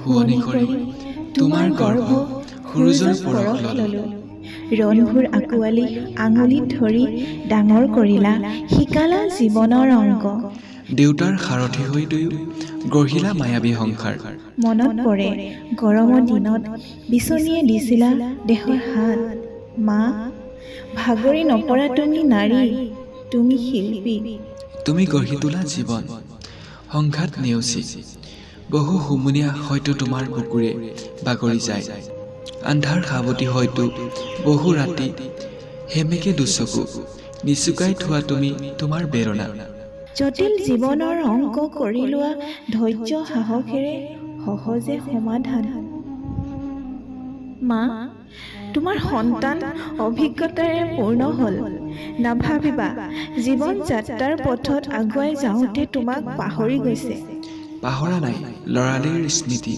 শুৱনি কৰি তোমাৰ গৰ্ভ সূৰুজৰ পৰশ ললো। ৰণভোৰ আঁকোৱালি আঙুলিত ধৰি ডাঙৰ কৰিলা, শিকালা জীৱনৰ অংক। দেউতাৰ সাৰথি হৈ দুয়ো গঢ়িলা মায়াবী সংসাৰ। মনত পৰে গৰমৰ দিনত বিচনীয়ে দিছিলা দেহৰ হাত। মা, ভাগৰি নপৰা তুমি নাৰী, তুমি শিল্পী। তুমি গঢ়ি তোলা জীৱন সংঘাত নেওচি, বহু হুমুনিয়া হয়তো তোমাৰ বুকুৰে বাগৰি যায়। আন্ধাৰ সাৱটি হয়তো বহু ৰাতি হেমেকে দুচকু নিচুকাই থোৱা তুমি তোমাৰ বেৰণা। জটিল জীৱনৰ অংক কৰি লোৱা ধৈৰ্য সাহসেৰে সহজে সমাধান। মা, তোমাৰ সন্তান অভিজ্ঞতাৰে পূৰ্ণ হ'ল। নাভাবিবা জীৱন যাত্ৰাৰ পথত আগুৱাই যাওঁতে তোমাক পাহৰি গৈছে। পাহৰা নাই লৰালিৰ স্মৃতি,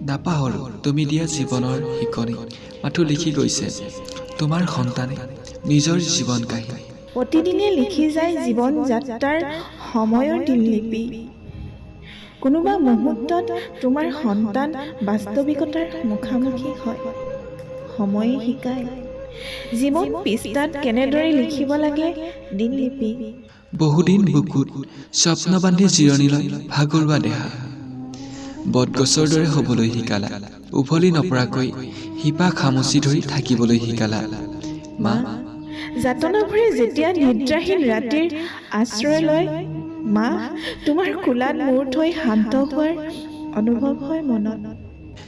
নাপাহৰো তুমি দিয়া জীৱনৰ শিকনি। মাথো লিখি গৈছে তোমাৰ সন্তানে নিজৰ জীৱন কাহিনী। প্ৰতিদিনে লিখি যায় জীৱন যাত্ৰাৰ সময়ৰ দিললিপি। কোনোবা মুহূৰ্তত তোমাৰ সন্তান বাস্তৱিকতাৰ মুখামুখি হয়। সময়ে শিকায় জীৱন পৃষ্ঠাত কেনেদৰে লিখিব লাগে দিললিপি। বহুদিন বুকুত স্বপ্ন বান্ধি জিৰণি লৈ ভাগৰুৱা দেহা, বটগছৰ দৰে হ'বলৈ শিকালা। উভলি নপৰাকৈ শিপা খামুচি ধৰি থাকিবলৈ শিকালা। মা, যাতনা ভৰি যেতিয়া নিদ্ৰাহীন ৰাতিৰ আশ্ৰয় লয়, মা, তোমাৰ কোলাত মূৰ থৈ শান্ত হোৱাৰ অনুভৱ হয় মনত।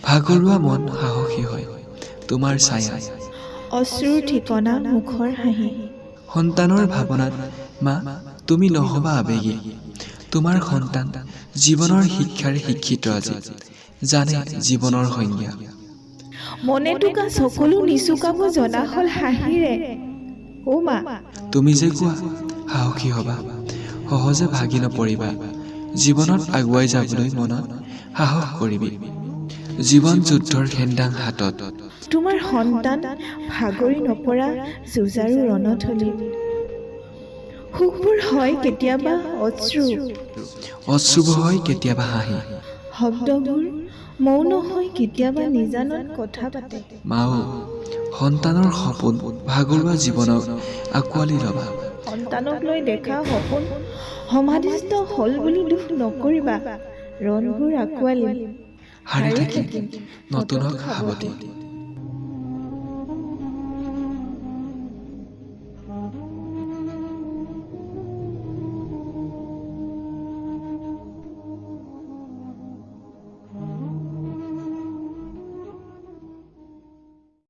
ভাগৰুৱা মন সাহসী হয় তোমাৰ ছায়া, অশ্ৰুৰ ঠিকনা মুখৰ হাঁহি। সন্তানৰ ভাৱনাত মা তুমি নহবা আবেগী। তোমাৰ সন্তান জীৱনৰ শিক্ষাৰে শিক্ষিত আজি, জানে জীৱনৰ সংজ্ঞা। মনে টোকা চকুলো নিচুকাব জনা হ'ল হাঁহিৰে। অ মা, তুমি যে কোৱা সাহসী হবা, সহজে ভাগি নপৰিবা। জীৱনত আগুৱাই যাবলৈ মনত সাহস কৰিবি, জীৱন যুদ্ধৰ সেন্দাং হাতত। তোমাৰ সন্তান ভাগৰি নপৰা যুঁজাৰু ৰণথলী। সুখবোৰ হয় কেতিয়াবা অশ্ৰু, অশ্ৰুভ হয় কেতিয়াবা হাঁহি। শব্দবোৰ মৌন হয় কেতিয়াবা নিজানত কথা পাতে। মাও, সন্তানৰ সপোন ভাগৰুৱা জীৱনক আঁকোৱালি ল'বা। সন্তানক লৈ দেখা সপোন সমাধিস্থ হ'ল বুলি দুখ নকৰিবা। ৰণবোৰ আঁকোৱালিম, হাৰি থাকিম নতুনক সাৱটি।